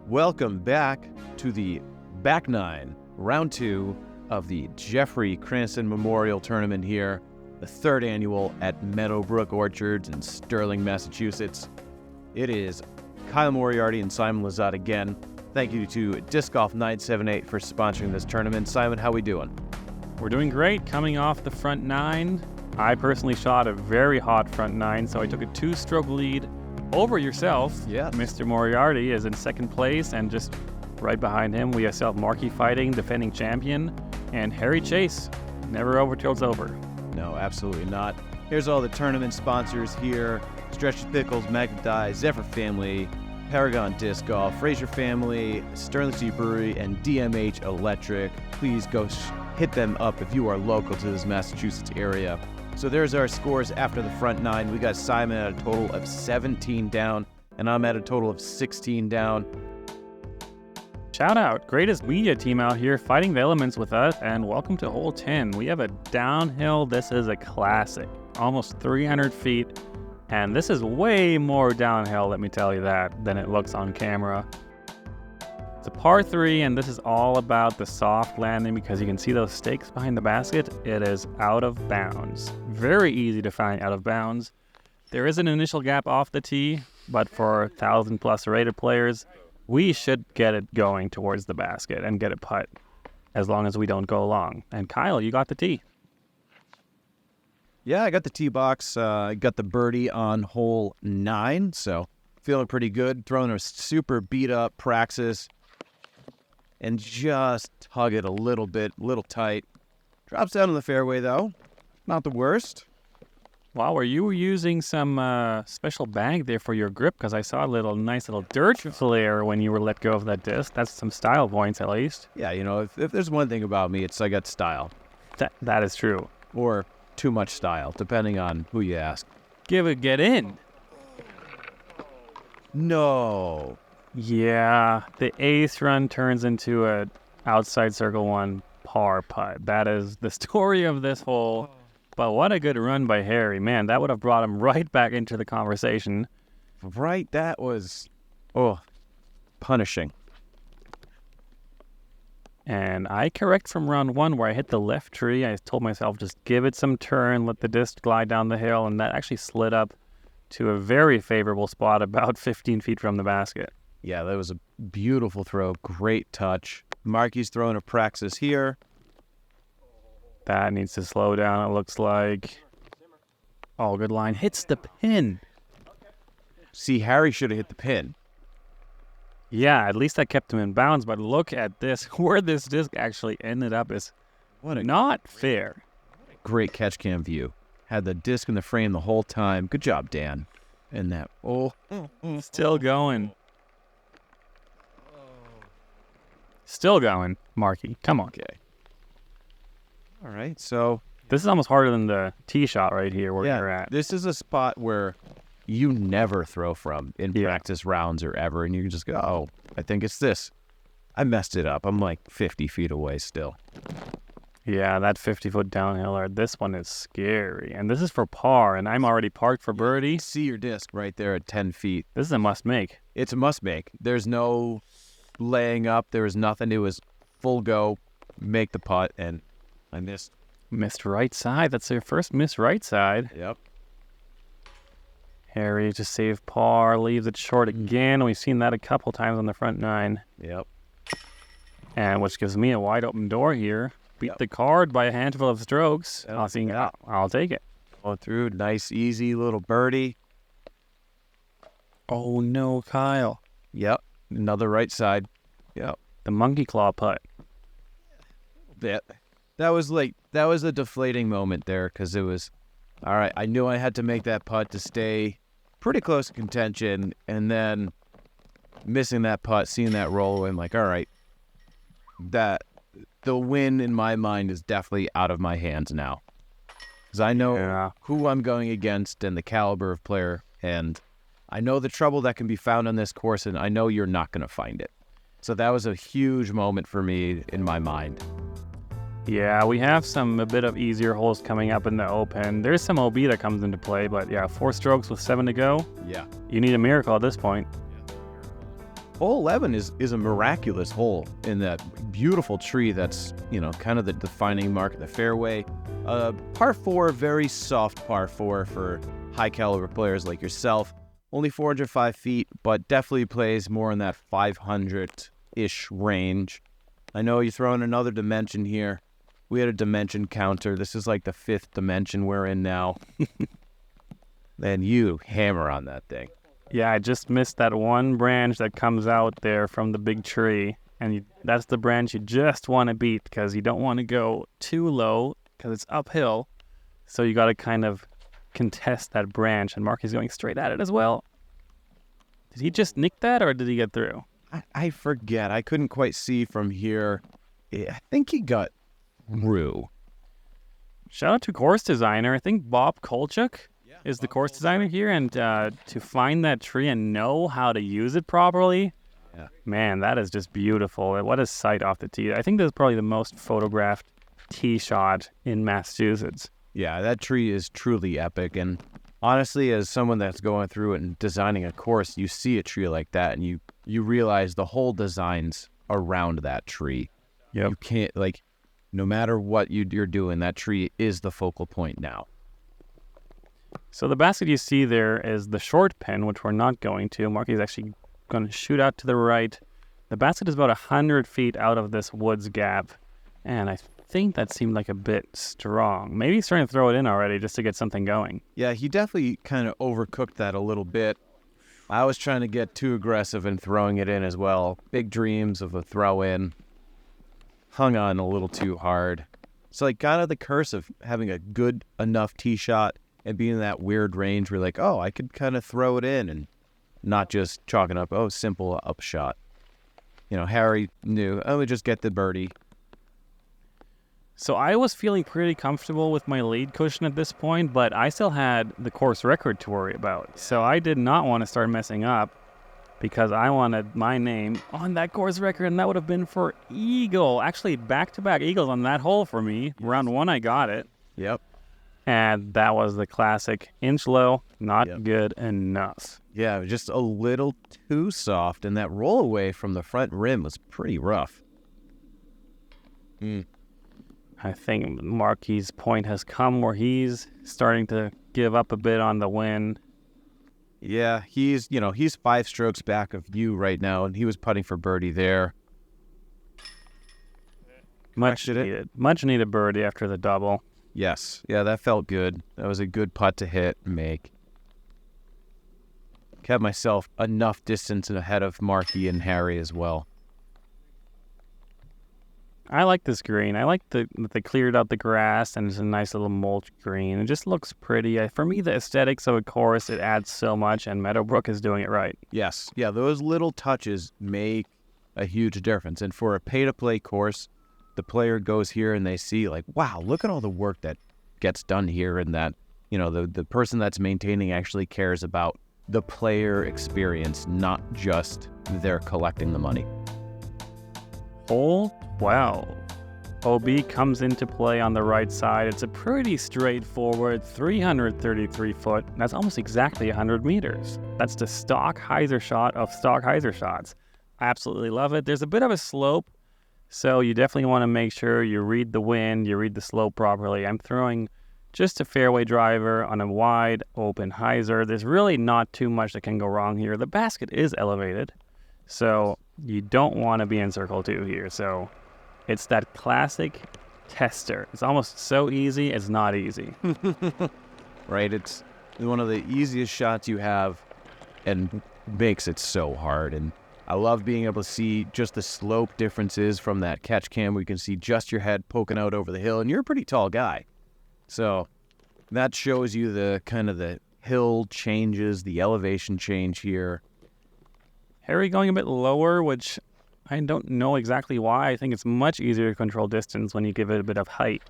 Welcome back to the back nine, round 2 of the Jeffrey Cranson Memorial Tournament here, the 3rd annual at Meadowbrook Orchards in Sterling, Massachusetts. It is Kyle Moriarty and Simon Lizotte again. Thank you to Disc Golf 978 for sponsoring this tournament. Simon, how we doing? We're doing great, coming off the front 9. I personally shot a very hot front 9, so I took a 2-stroke lead over yourself. Yes. Mr. Moriarty is in 2nd place, and just right behind him, we have Marky fighting, defending champion, and Harry Chace. Never over till it's over. No, absolutely not. Here's all the tournament sponsors here. Stretch Pickles, Magnidyes, Zephir Family, Paragon Disc Golf, Fraser Family, Sterling City Brewery, and DMH Electric. Please go hit them up if you are local to this Massachusetts area. So there's our scores after the front 9. We got Simon at a total of 17 down, and I'm at a total of 16 down. Shout out, greatest media team out here fighting the elements with us, and welcome to hole 10. We have a downhill. This is a classic, almost 300 feet, and this is way more downhill, let me tell you that, than it looks on camera. It's a par 3, and this is all about the soft landing because you can see those stakes behind the basket. It is out of bounds. Very easy to find out of bounds. There is an initial gap off the tee, but for 1,000+ rated players, we should get it going towards the basket and get it putt as long as we don't go long. And Kyle, you got the tee. Yeah, I got the tee box. I got the birdie on hole 9, so feeling pretty good. Throwing a super beat up Praxis and just hug it a little bit, a little tight. Drops down in the fairway though. Not the worst. Wow, were you using some special bag there for your grip? Because I saw a nice little dirt flare when you were let go of that disc. That's some style points at least. Yeah, you know, if there's one thing about me, it's I got style. That is true. Or too much style, depending on who you ask. Get in. No. Yeah, the ace run turns into a outside circle 1 par putt. That is the story of this hole. But what a good run by Harry. Man, that would have brought him right back into the conversation. Right, that was, punishing. And I correct from round 1 where I hit the left tree. I told myself just give it some turn, let the disc glide down the hill, and that actually slid up to a very favorable spot about 15 feet from the basket. Yeah, that was a beautiful throw. Great touch. Marky's throwing a Praxis here. That needs to slow down, it looks like. Oh, good line. Hits the pin. See, Harry should have hit the pin. Yeah, at least that kept him in bounds, but look at this. Where this disc actually ended up is not fair. Great catch cam view. Had the disc in the frame the whole time. Good job, Dan. And that, Still going. Still going, Marky. Come on. Okay. All right, so this is almost harder than the tee shot right here where you're at. This is a spot where you never throw from in practice rounds or ever, and you can just go, oh, I think it's this. I messed it up. I'm like 50 feet away still. Yeah, that 50-foot downhill, this one is scary. And this is for par, and I'm already parked for birdie. See your disc right there at 10 feet. This is a must-make. It's a must-make. There's no laying up. There was nothing. It was full go, make the putt, and I missed. Missed right side. That's their first miss right side. Yep. Harry to save par, leaves it short again. We've seen that a couple times on the front 9. Yep. And which gives me a wide open door here. Beat the card by a handful of strokes. Yep. I'll take it. Going through, nice, easy little birdie. Oh no, Kyle. Yep. Another right side. Yep. The monkey claw putt. That was a deflating moment there because it was, all right, I knew I had to make that putt to stay pretty close to contention, and then missing that putt, seeing that roll, and like, all right, that the win in my mind is definitely out of my hands now because I know who I'm going against and the caliber of player, and I know the trouble that can be found on this course, and I know you're not going to find it. So that was a huge moment for me in my mind. Yeah, we have a bit of easier holes coming up in the Open. There's some OB that comes into play, but yeah, 4 strokes with 7 to go. Yeah. You need a miracle at this point. hole 11 is a miraculous hole in that beautiful tree that's, kind of the defining mark of the fairway. Par 4, very soft par 4 for high-caliber players like yourself. Only 405 feet, but definitely plays more in that 500-ish range. I know you throw in another dimension here. We had a dimension counter. This is like the 5th dimension we're in now. And you hammer on that thing. Yeah, I just missed that one branch that comes out there from the big tree. And that's the branch you just want to beat because you don't want to go too low because it's uphill. So you got to kind of contest that branch. And Marky's going straight at it as well. Did he just nick that or did he get through? I forget. I couldn't quite see from here. I think he got through. Shout out to course designer. I think Bob Kolchuk is the course designer here. And to find that tree and know how to use it properly, man, that is just beautiful. What a sight off the tee. I think this is probably the most photographed tee shot in Massachusetts. Yeah, that tree is truly epic. And honestly, as someone that's going through it and designing a course, you see a tree like that and you realize the whole design's around that tree. Yep. You can't, no matter what you're doing, that tree is the focal point now. So the basket you see there is the short pin, which we're not going to. Marky's actually going to shoot out to the right. The basket is about 100 feet out of this woods gap, and I think that seemed like a bit strong. Maybe he's trying to throw it in already just to get something going. Yeah, he definitely kind of overcooked that a little bit. I was trying to get too aggressive in throwing it in as well. Big dreams of a throw in. Hung on a little too hard. It's like kind of the curse of having a good enough tee shot and being in that weird range where I could kind of throw it in and not just chalking up, simple upshot. Harry knew, we just get the birdie. So I was feeling pretty comfortable with my lead cushion at this point, but I still had the course record to worry about. So I did not want to start messing up because I wanted my name on that course record, and that would have been for eagle. Actually, back-to-back eagles on that hole for me. Round 1, I got it. Yep. And that was the classic inch low, not good enough. Yeah, it was just a little too soft, and that roll away from the front rim was pretty rough. I think Marky's point has come where he's starting to give up a bit on the win. Yeah, he's 5 strokes back of you right now, and he was putting for birdie there. Much needed birdie after the double. Yes. Yeah, that felt good. That was a good putt to hit and make. Kept myself enough distance ahead of Marky and Harry as well. I like this green. I like that they cleared out the grass and it's a nice little mulch green. It just looks pretty. For me, the aesthetics of a course, it adds so much, and Meadowbrook is doing it right. Yes. Yeah, those little touches make a huge difference. And for a pay-to-play course, the player goes here and they see wow, look at all the work that gets done here, and that, the person that's maintaining actually cares about the player experience, not just they're collecting the money. Hole 12. OB comes into play on the right side. It's a pretty straightforward 333 foot. That's almost exactly 100 meters. That's the stock hyzer shot of stock hyzer shots. I absolutely love it. There's a bit of a slope, so you definitely want to make sure you read the wind, you read the slope properly. I'm throwing just a fairway driver on a wide open hyzer. There's really not too much that can go wrong here. The basket is elevated, so you don't want to be in circle 2 here. So it's that classic tester. It's almost so easy, it's not easy. Right? It's one of the easiest shots you have and makes it so hard. And I love being able to see just the slope differences from that catch cam where you can see just your head poking out over the hill. And you're a pretty tall guy. So that shows you the kind of the hill changes, the elevation change here. Harry going a bit lower, which I don't know exactly why. I think it's much easier to control distance when you give it a bit of height.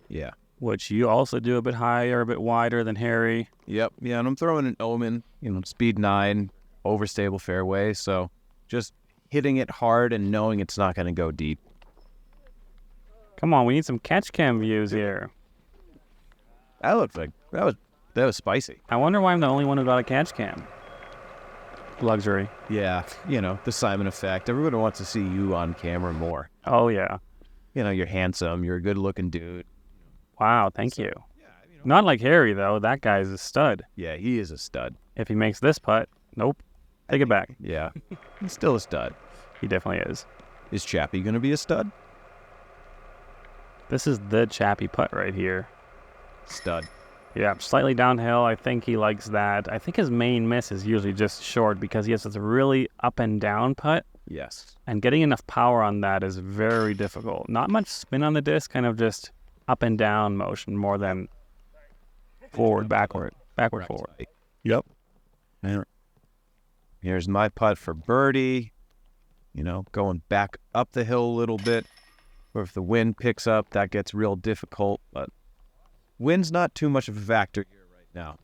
Yeah. Which you also do a bit higher, a bit wider than Harry. Yep. Yeah, and I'm throwing an Omen, speed 9, overstable fairway. So just hitting it hard and knowing it's not going to go deep. Come on, we need some catch cam views here. That looked like that was spicy. I wonder why I'm the only one who got a catch cam. Luxury. Yeah, the Simon effect. Everybody wants to see you on camera more. Oh, yeah. You're handsome. You're a good-looking dude. Wow, thank you. Not like Harry, though. That guy's a stud. Yeah, he is a stud. If he makes this putt, nope. Take it back. Yeah, he's still a stud. He definitely is. Is Chappie going to be a stud? This is the Chappie putt right here. Stud. Yeah, slightly downhill. I think he likes that. I think his main miss is usually just short because he has this really up and down putt. Yes. And getting enough power on that is very difficult. Not much spin on the disc, kind of just up and down motion more than forward, backward, forward. Yep. Here's my putt for birdie. Going back up the hill a little bit. Or if the wind picks up, that gets real difficult. But wind's not too much of a factor here right now.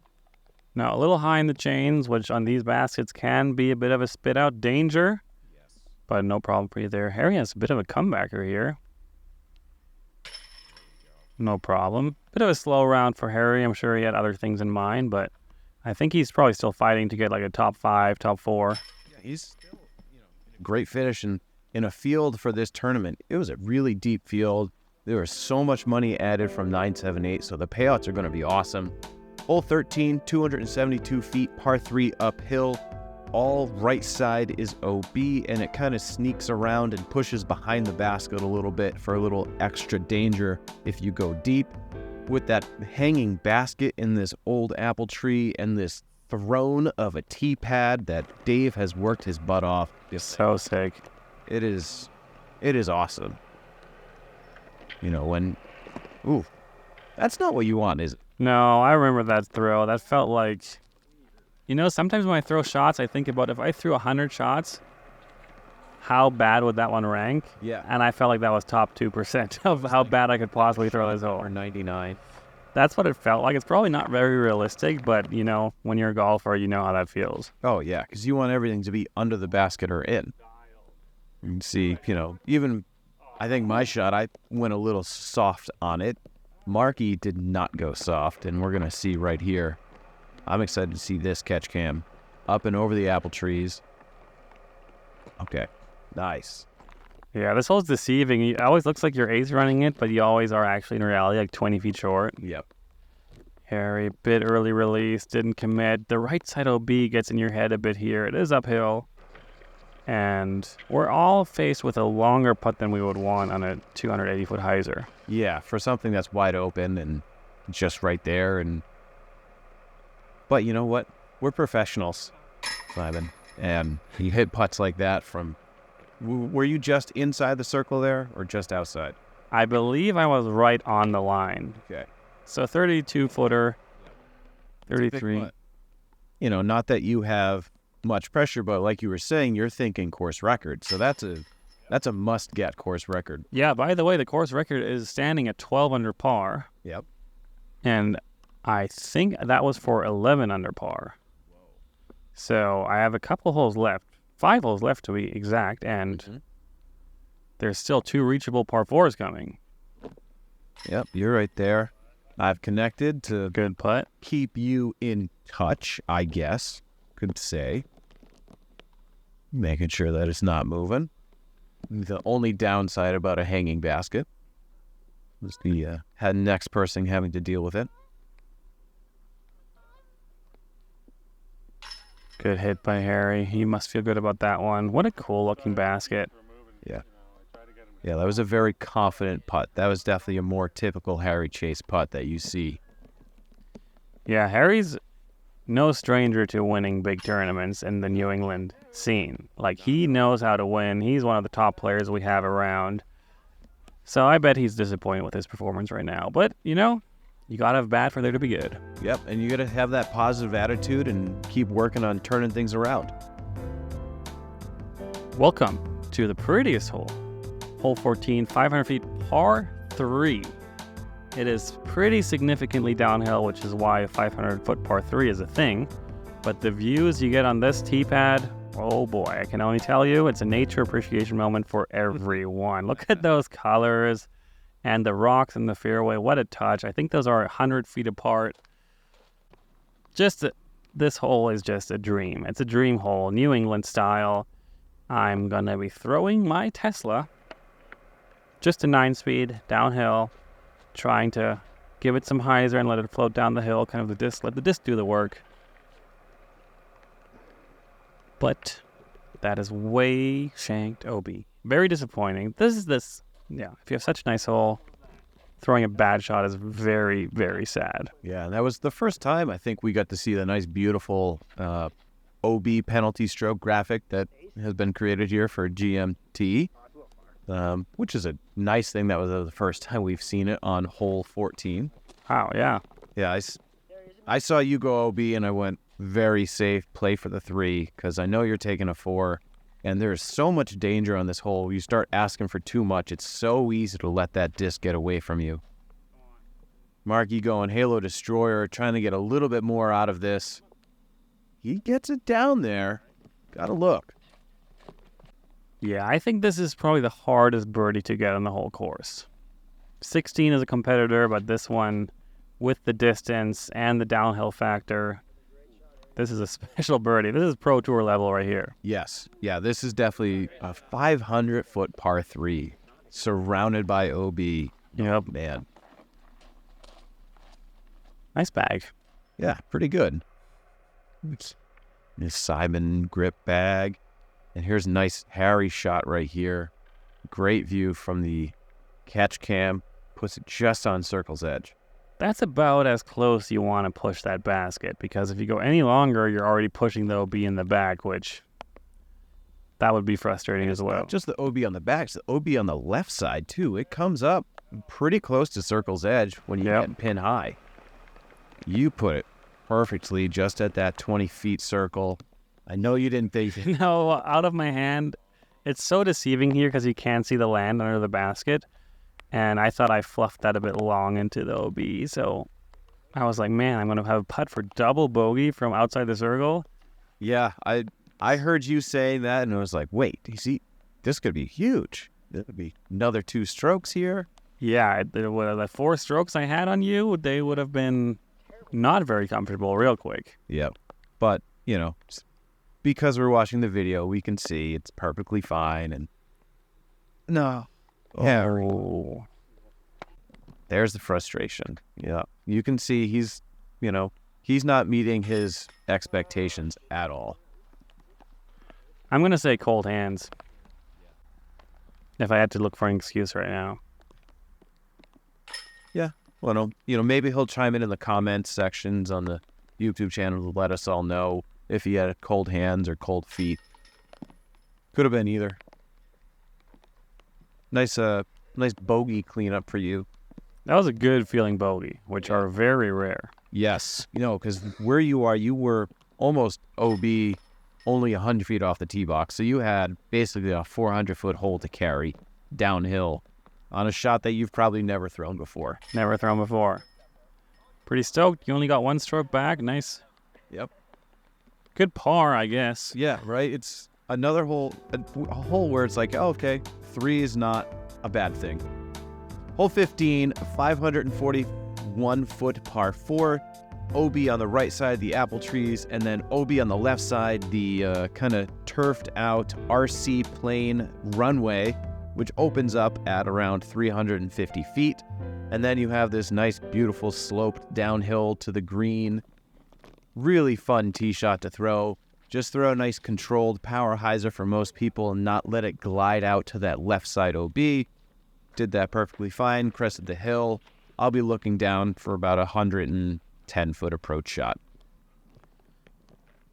Now, a little high in the chains, which on these baskets can be a bit of a spit-out danger. Yes. But no problem for you there. Harry has a bit of a comebacker here. No problem. Bit of a slow round for Harry. I'm sure he had other things in mind, but I think he's probably still fighting to get like a top 5, top 4. Yeah, he's still in a great finish in a field for this tournament. It was a really deep field. There was so much money added from 978, so the payouts are going to be awesome. Hole 13, 272 feet, par 3 uphill. All right side is OB, and it kind of sneaks around and pushes behind the basket a little bit for a little extra danger if you go deep. With that hanging basket in this old apple tree and this throne of a tee pad that Dave has worked his butt off. So sick. It is awesome. That's not what you want, is it? No, I remember that throw. That felt like, sometimes when I throw shots, I think about if I threw 100 shots, how bad would that one rank? Yeah. And I felt like that was top 2% of how bad I could possibly throw this hole. Or 99. That's what it felt like. It's probably not very realistic, but, when you're a golfer, you know how that feels. Oh, yeah, because you want everything to be under the basket or in. You can see, even I think my shot, I went a little soft on it. Marky did not go soft, and we're going to see right here. I'm excited to see this catch cam up and over the apple trees. Okay, nice. Yeah, this hole's deceiving. It always looks like you're ace running it, but you always are actually in reality like 20 feet short. Yep. Harry, bit early release, didn't commit. The right side OB gets in your head a bit here. It is uphill. And we're all faced with a longer putt than we would want on a 280-foot hyzer. Yeah, for something that's wide open and just right there. But you know what? We're professionals, Simon. And you hit putts like that from... Were you just inside the circle there or just outside? I believe I was right on the line. Okay. So 32-footer, 33. Not that you have much pressure, but like you were saying, you're thinking course record. So that's a must-get course record. Yeah, by the way, the course record is standing at 12 under par. Yep. And I think that was for 11 under par. Whoa. So I have a couple holes left. 5 holes left to be exact, and there's still 2 reachable par 4s coming. Yep, you're right there. I've connected to good putt. Keep you in touch, I guess. Could say. Making sure that it's not moving. The only downside about a hanging basket was the next person having to deal with it. Good hit by Harry. He must feel good about that one. What a cool looking basket. Yeah. Yeah, that was a very confident putt. That was definitely a more typical Harry Chace putt that you see. Yeah, Harry's no stranger to winning big tournaments in the New England scene. Like, he knows how to win. He's one of the top players we have around. So I bet he's disappointed with his performance right now. But, you got to have bad for there to be good. Yep, and you got to have that positive attitude and keep working on turning things around. Welcome to the prettiest hole. Hole 14, 500 feet, par 3. It is pretty significantly downhill, which is why a 500-foot par 3 is a thing. But the views you get on this tee pad, oh boy, I can only tell you, it's a nature appreciation moment for everyone. Look at those colors and the rocks in the fairway. What a touch. I think those are 100 feet apart. Just this hole is just a dream. It's a dream hole, New England style. I'm going to be throwing my Tesla just a 9-speed downhill, trying to give it some hyzer and let it float down the hill, kind of let the disc do the work. But that is way shanked OB. Very disappointing. If you have such a nice hole, throwing a bad shot is very, very sad. Yeah, and that was the first time I think we got to see the nice, beautiful OB penalty stroke graphic that has been created here for GMT, which is a nice thing. That was the first time we've seen it on hole 14. Wow, yeah. Yeah, I saw you go OB, and I went very safe, play for the 3, because I know you're taking a 4, and there's so much danger on this hole. You start asking for too much, it's so easy to let that disc get away from you. Marky going Halo Destroyer, trying to get a little bit more out of this. He gets it down there. Gotta look. Yeah, I think this is probably the hardest birdie to get on the whole course. 16 is a competitor, but this one, with the distance and the downhill factor, this is a special birdie. This is Pro Tour level right here. Yes. Yeah, this is definitely a 500-foot par 3, surrounded by OB. Yep. Man. Nice bag. Yeah, pretty good. This Simon grip bag. And here's a nice Harry shot right here. Great view from the catch cam. Puts it just on circle's edge. That's about as close you want to push that basket, because if you go any longer, you're already pushing the OB in the back, which that would be frustrating as well. Not just the OB on the back, it's the OB on the left side too. It comes up pretty close to circle's edge when you get pin high. You put it perfectly just at that 20 feet circle. I know you didn't think it. No, out of my hand. It's so deceiving here because you can't see the land under the basket. And I thought I fluffed that a bit long into the OB. So I was like, man, I'm going to have a putt for double bogey from outside the circle. Yeah, I heard you saying that, and I was like, wait, this could be huge. There could be another 2 strokes here. Yeah, the 4 strokes I had on you, they would have been not very comfortable real quick. Yep. But, because we're watching the video, we can see it's perfectly fine. And no. Yeah. Oh. There's the frustration. Yeah. You can see he's not meeting his expectations at all. I'm going to say cold hands. If I had to look for an excuse right now. Yeah. Well, maybe he'll chime in the comments sections on the YouTube channel to let us all know if he had cold hands or cold feet. Could have been either. Nice bogey cleanup for you. That was a good feeling bogey, which are very rare. Yes. Because where you are, you were almost OB, only 100 feet off the tee box. So you had basically a 400-foot hole to carry downhill on a shot that you've probably never thrown before. Never thrown before. Pretty stoked. You only got 1 stroke back. Nice. Yep. Good par, I guess. Yeah, right? It's another hole, a hole where it's like, oh, okay, 3 is not a bad thing. Hole 15, 541-foot par 4, OB on the right side, the apple trees, and then OB on the left side, the kind of turfed out RC plane runway, which opens up at around 350 feet. And then you have this nice, beautiful sloped downhill to the green. Really fun tee shot to throw. Just throw a nice controlled power hyzer for most people and not let it glide out to that left side OB. Did that perfectly fine, crested the hill. I'll be looking down for about a 110-foot approach shot.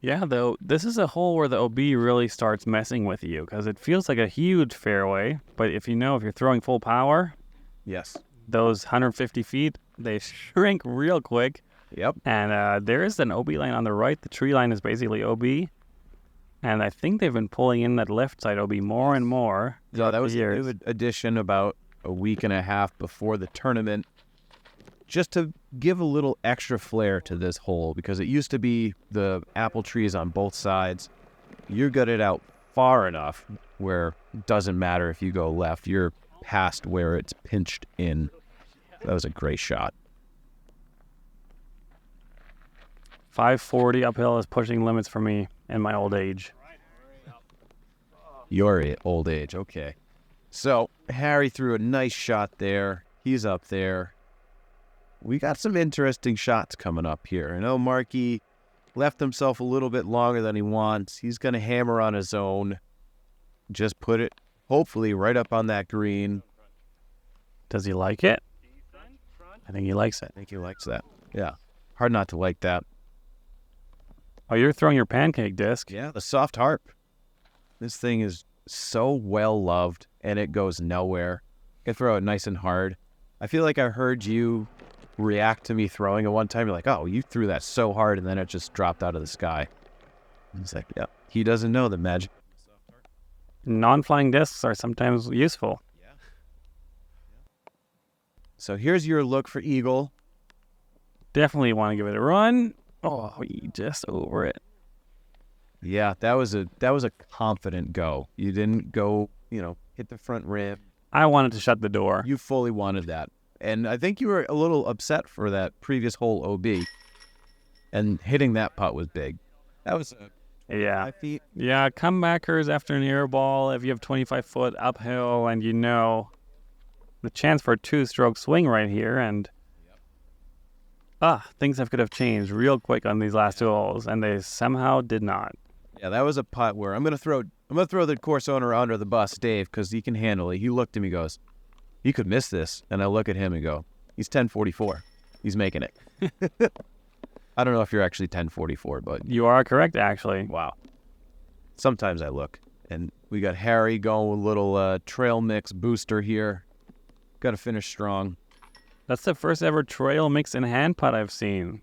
Yeah, though, this is a hole where the OB really starts messing with you because it feels like a huge fairway. But if you're throwing full power, yes, those 150 feet, they shrink real quick. Yep. And there is an OB line on the right. The tree line is basically OB. And I think they've been pulling in that left side OB more and more. No, that was a new addition about a week and a half before the tournament, just to give a little extra flair to this hole, because it used to be the apple trees on both sides. You got it out far enough where it doesn't matter if you go left. You're past where it's pinched in. That was a great shot. 540 uphill is pushing limits for me in my old age. Your old age, okay. So, Harry threw a nice shot there. He's up there. We got some interesting shots coming up here. I know Marky left himself a little bit longer than he wants. He's going to hammer on his own. Just put it, hopefully, right up on that green. Does he like it? I think he likes it. I think he likes that. Yeah. Hard not to like that. Oh, you're throwing your pancake disc. Yeah, the soft harp. This thing is so well loved, and it goes nowhere. I can throw it nice and hard. I feel like I heard you react to me throwing it one time. You're like, oh, you threw that so hard, and then it just dropped out of the sky. And it's like, yeah, he doesn't know the magic. Non-flying discs are sometimes useful. Yeah. So here's your look for eagle. Definitely want to give it a run. Oh, just over it. Yeah, that was a confident go. You didn't go, hit the front rim. I wanted to shut the door. You fully wanted that. And I think you were a little upset for that previous hole OB. And hitting that putt was big. That was 25 feet. Yeah, comebackers after an air ball, if you have 25 foot uphill and the chance for a 2-stroke swing right here, and things could have changed real quick on these last 2 holes, and they somehow did not. Yeah, that was a putt where I'm gonna throw the course owner under the bus, Dave, because he can handle it. He looked at me, goes, "You could miss this," and I look at him and go, "He's 1044. He's making it." I don't know if you're actually 1044, but you are correct, actually. Wow. Sometimes I look, and we got Harry going with a little trail mix booster here. Got to finish strong. That's the first ever trail mix and hand putt I've seen.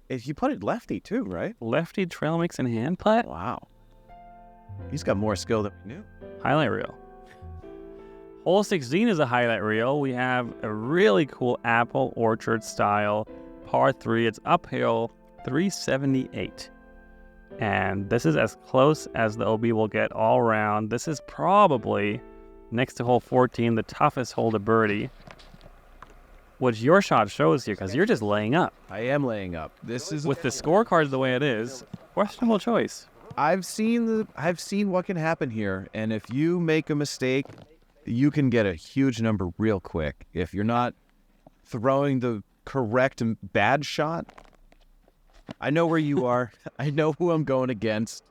If you put it lefty too, right? Lefty trail mix and hand putt? Wow. He's got more skill than we knew. Highlight reel. Hole 16 is a highlight reel. We have a really cool apple orchard style par 3. It's uphill, 378. And this is as close as the OB will get all around. This is probably, next to hole 14, the toughest hole to birdie. Which your shot shows here, because you're just laying up. I am laying up. This is with the scorecard the way it is. Questionable choice. I've seen what can happen here, and if you make a mistake, you can get a huge number real quick. If you're not throwing the correct bad shot, I know where you are. I know who I'm going against.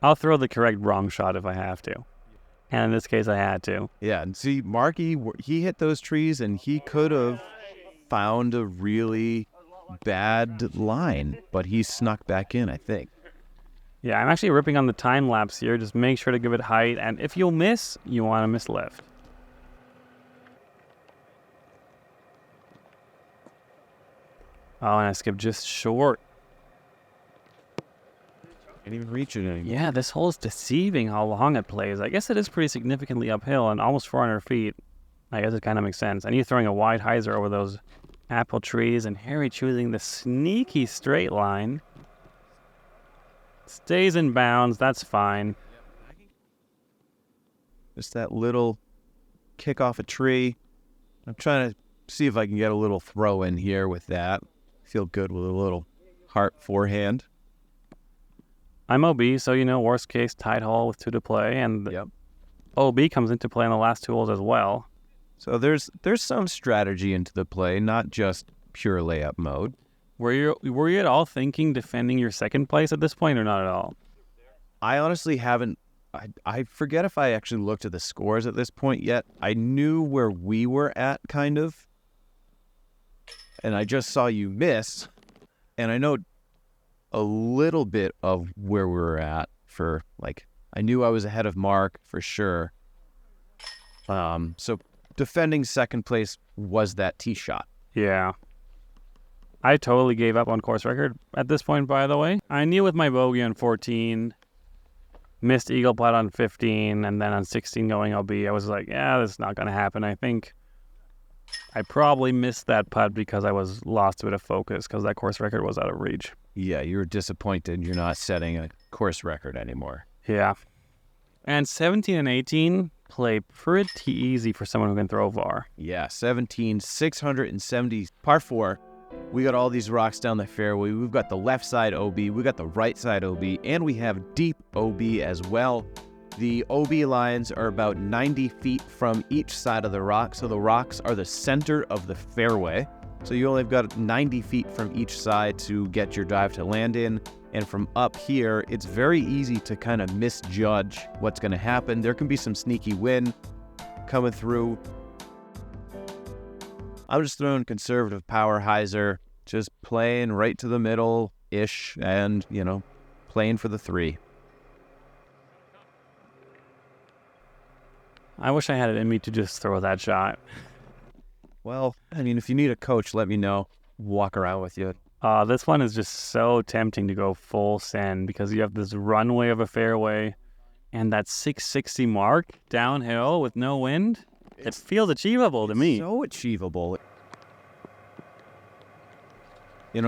I'll throw the correct wrong shot if I have to. And in this case, I had to. Yeah, and see, Marky, he hit those trees, and he could have found a really bad line, but he snuck back in, I think. Yeah, I'm actually ripping on the time lapse here. Just make sure to give it height, and if you'll miss, you want to miss left. Oh, and I skipped just short. Can't even reach it anymore. Yeah, this hole is deceiving how long it plays. I guess it is pretty significantly uphill and almost 400 feet. I guess it kind of makes sense. And you're throwing a wide hyzer over those apple trees, and Harry choosing the sneaky straight line. Stays in bounds, that's fine. Just that little kick off a tree. I'm trying to see if I can get a little throw in here with that. Feel good with a little heart forehand. I'm OB, so worst case, tight hole with 2 to play, and OB comes into play in the last 2 holes as well. So there's some strategy into the play, not just pure layup mode. Were you at all thinking defending your second place at this point, or not at all? I honestly haven't. I forget if I actually looked at the scores at this point yet. I knew where we were at, kind of, and I just saw you miss, and I know a little bit of where we were at for, I knew I was ahead of Mark for sure. So defending second place was that tee shot. Yeah. I totally gave up on course record at this point, by the way. I knew with my bogey on 14, missed eagle putt on 15, and then on 16 going OB, I was like, yeah, this is not going to happen. I think I probably missed that putt because I was lost a bit of focus because that course record was out of reach. Yeah, you were disappointed you're not setting a course record anymore. Yeah. And 17 and 18 play pretty easy for someone who can throw VAR. Yeah, 17, 670, par 4, We got all these rocks down the fairway. We've got the left side OB, we got the right side OB, and we have deep OB as well. The OB lines are about 90 feet from each side of the rock, so the rocks are the center of the fairway. So you only have got 90 feet from each side to get your drive to land in. And from up here, it's very easy to kind of misjudge what's going to happen. There can be some sneaky wind coming through. I'm just throwing conservative power hyzer, just playing right to the middle-ish and, playing for the 3. I wish I had it in me to just throw that shot. Well, if you need a coach, let me know. Walk around with you. This one is just so tempting to go full send because you have this runway of a fairway and that 660 mark downhill with no wind. It feels achievable to me. So achievable.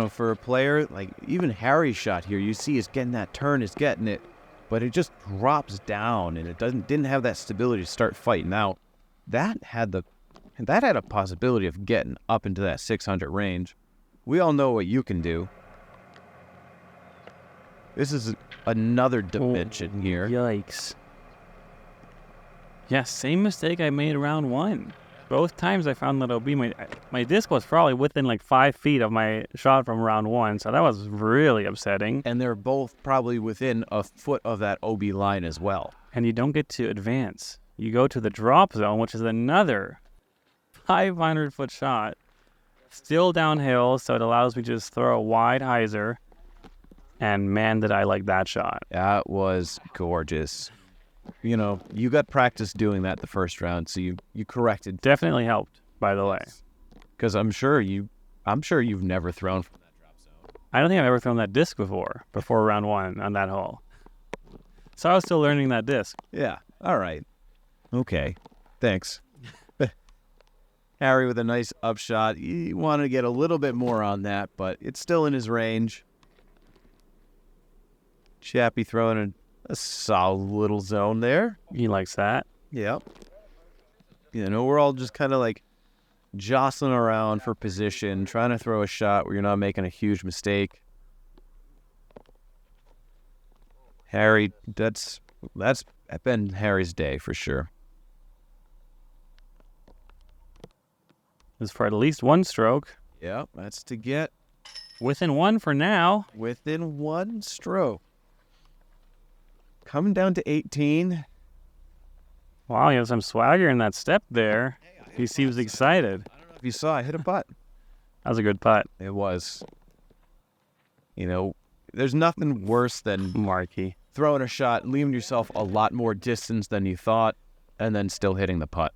For a player, like even Harry's shot here, you see is getting that turn, is getting it, but it just drops down and it didn't have that stability to start fighting out. That had a possibility of getting up into that 600 range. We all know what you can do. This is another dimension here. Yikes. Yeah, same mistake I made round 1. Both times I found that OB, my disc was probably within like 5 feet of my shot from round 1, so that was really upsetting. And they're both probably within a foot of that OB line as well. And you don't get to advance. You go to the drop zone, which is another 500-foot shot. Still downhill, so it allows me to just throw a wide hyzer. And man, did I like that shot. That was gorgeous. You got practice doing that the first round, so you corrected. Definitely helped, by the way. Because I'm sure you've never thrown from that drop zone. I don't think I've ever thrown that disc before round 1 on that hole. So I was still learning that disc. Yeah. All right. Okay. Thanks. Harry with a nice upshot. He wanted to get a little bit more on that, but it's still in his range. Chappy throwing a solid little zone there. He likes that. Yep. We're all just kind of like jostling around for position, trying to throw a shot where you're not making a huge mistake. Harry, that's been Harry's day for sure. Is for at least 1 stroke. Yeah, that's to get within 1 for now. Within 1 stroke. Coming down to 18. Wow, he has some swagger in that step there. He seems excited. I don't know if you saw, I hit a putt. That was a good putt. It was. There's nothing worse than Marky throwing a shot, leaving yourself a lot more distance than you thought, and then still hitting the putt.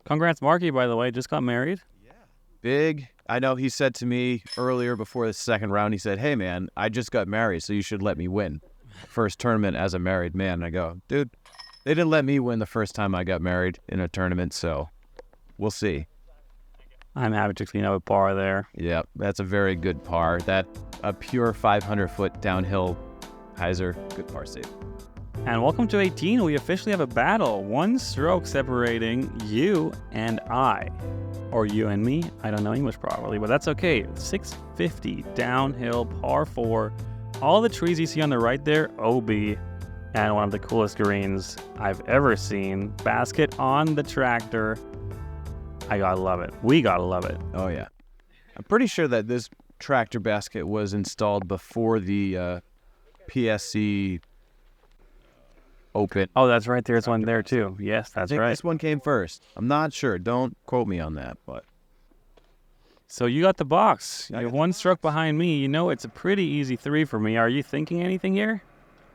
Congrats, Marky, by the way. Just got married. Yeah. Big. I know he said to me earlier before the second round, he said, "Hey, man, I just got married, so you should let me win. First tournament as a married man." And I go, dude, they didn't let me win the first time I got married in a tournament, so we'll see. I'm happy to clean up a par there. Yeah, that's a very good par. A pure 500-foot downhill hyzer, good par save. And welcome to 18. We officially have a battle. 1 stroke separating you and I. Or you and me. I don't know English properly, but that's okay. 650 downhill, par 4. All the trees you see on the right there, OB. And one of the coolest greens I've ever seen. Basket on the tractor. I gotta love it. We gotta love it. Oh, yeah. I'm pretty sure that this tractor basket was installed before the PSC Open. Oh, that's right. There's one there too. Yes, that's right. This one came first. I'm not sure. Don't quote me on that, but. So you got the box. You have 1 stroke behind me. It's a pretty easy 3 for me. Are you thinking anything here?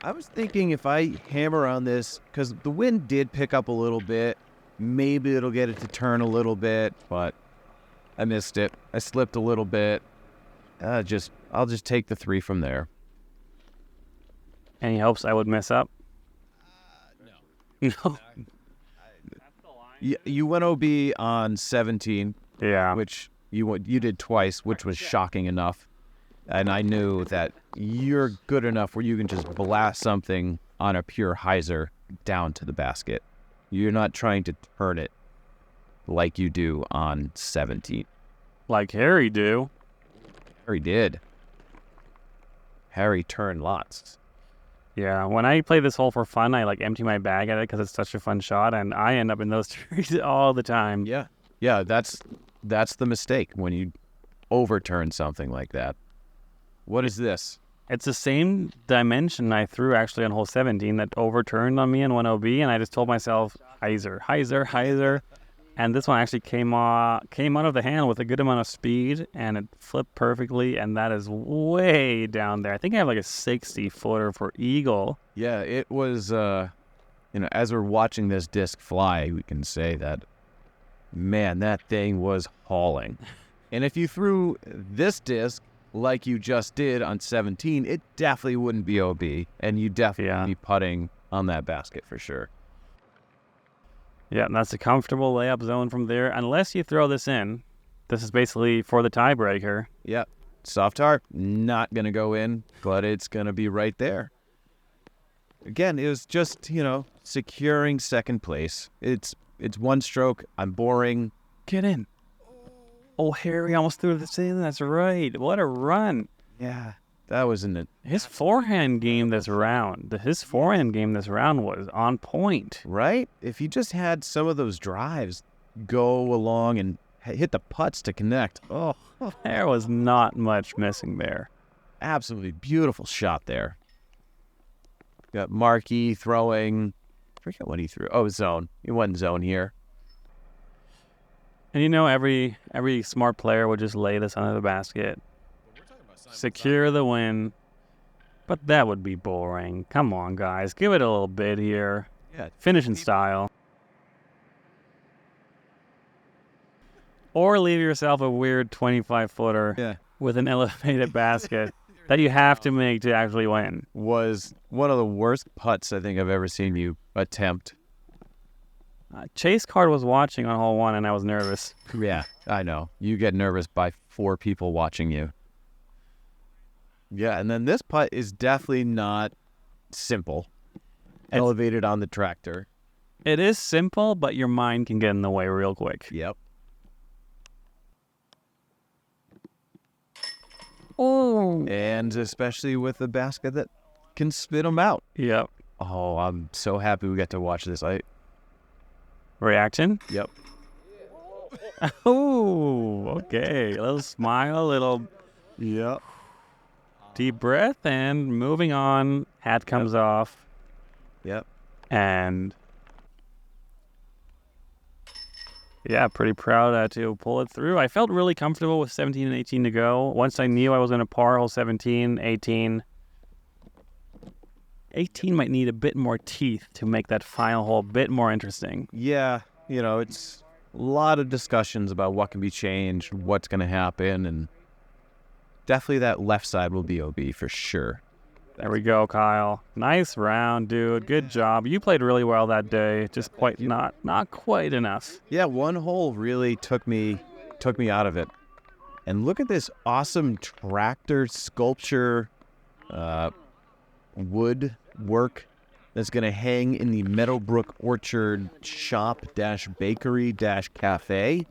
I was thinking if I hammer on this, because the wind did pick up a little bit, maybe it'll get it to turn a little bit, but I missed it. I slipped a little bit. I'll just take the 3 from there. Any hopes I would mess up? No. You went OB on 17. Yeah. Which you did twice, which was shocking enough. And I knew that you're good enough where you can just blast something on a pure hyzer down to the basket. You're not trying to turn it like you do on 17. like Harry do. Harry did. Harry turned lots. Yeah, when I play this hole for fun, I like empty my bag at it because it's such a fun shot, and I end up in those trees all the time. Yeah. Yeah, that's the mistake when you overturn something like that. What is this? It's the same dimension I threw actually on hole 17 that overturned on me in 1OB, and I just told myself, hyzer, hyzer, hyzer. And this one actually came out of the hand with a good amount of speed, and it flipped perfectly, and that is way down there. I think I have like a 60-footer for eagle. Yeah, it was, as we're watching this disc fly, we can say that, man, that thing was hauling. And if you threw this disc like you just did on 17, it definitely wouldn't be OB, and you definitely be putting on that basket for sure. Yeah, and that's a comfortable layup zone from there. Unless you throw this in, this is basically for the tiebreaker. Yep. Soft tarp, not going to go in, but it's going to be right there. Again, it was just, securing second place. It's one stroke. I'm boring. Get in. Oh, Harry almost threw this in. That's right. What a run. Yeah, that was in it. His forehand game this round was on point. Right? If you just had some of those drives go along and hit the putts to connect. Oh, there was not much missing there. Absolutely beautiful shot there. Got Marky throwing. I forget what he threw. Oh, zone. He went zone here. And every smart player would just lay this under the basket. Secure the win. But that would be boring. Come on, guys. Give it a little bit here. Yeah. Finish in style. Or leave yourself a weird 25-footer with an elevated basket that you have to make to actually win. Was one of the worst putts I think I've ever seen you attempt. Chace card was watching on hole 1, and I was nervous. Yeah, I know. You get nervous by 4 people watching you. Yeah, and then this putt is definitely not simple. Elevated on the tractor. It is simple, but your mind can get in the way real quick. Yep. Oh. And especially with a basket that can spit them out. Yep. Oh, I'm so happy we get to watch this. Reaction? Yep. Oh, okay. A little smile, a little deep breath, and moving on. Hat comes off. Yep. And yeah, pretty proud to pull it through. I felt really comfortable with 17 and 18 to go. Once I knew I was going to par hole 17, 18 might need a bit more teeth to make that final hole a bit more interesting. Yeah, it's a lot of discussions about what can be changed, what's going to happen, and definitely that left side will be OB for sure. There we go, Kyle. Nice round, dude. Good job. You played really well that day. Just not quite enough. Yeah, one hole really took me out of it. And look at this awesome tractor sculpture wood work that's going to hang in the Meadowbrook Orchard shop-bakery-cafe.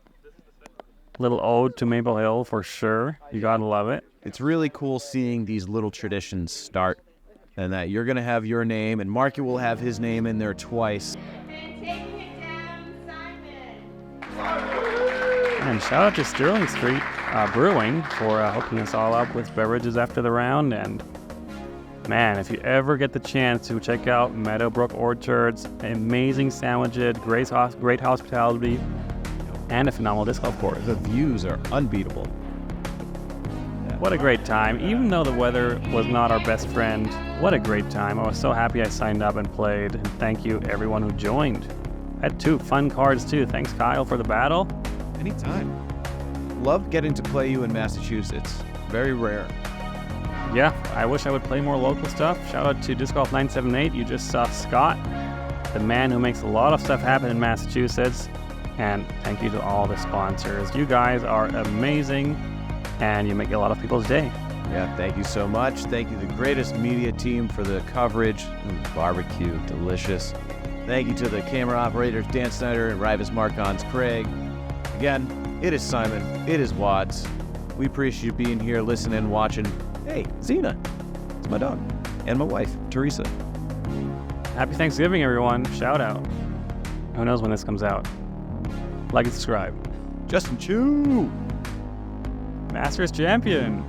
Little ode to Maple Hill for sure. You gotta love it. It's really cool seeing these little traditions start, and that you're going to have your name, and Marky will have his name in there twice. Taking it down, Simon. And shout out to Sterling Street Brewing for hooking us all up with beverages after the round. And man, if you ever get the chance to check out Meadowbrook Orchards, amazing sandwiches, great hospitality, and a phenomenal disc golf course. The views are unbeatable. What a great time. Even though the weather was not our best friend, what a great time. I was so happy I signed up and played. And thank you everyone who joined. I had 2 fun cards too. Thanks, Kyle, for the battle. Anytime. Love getting to play you in Massachusetts. Very rare. Yeah, I wish I would play more local stuff. Shout out to Disc Golf 978. You just saw Scott, the man who makes a lot of stuff happen in Massachusetts. And thank you to all the sponsors. You guys are amazing, and you make a lot of people's day. Yeah, thank you so much. Thank you to the greatest media team for the coverage. Barbecue, delicious. Thank you to the camera operators, Dan Snyder and Raivis Markons-Craig. Again, It is Simon. It is Watts. We appreciate you being here, listening, watching. Hey, Xena. It's my dog. And my wife, Teresa. Happy Thanksgiving, everyone. Shout out. Who knows when this comes out? Like and subscribe. Justin Chu. Masters champion.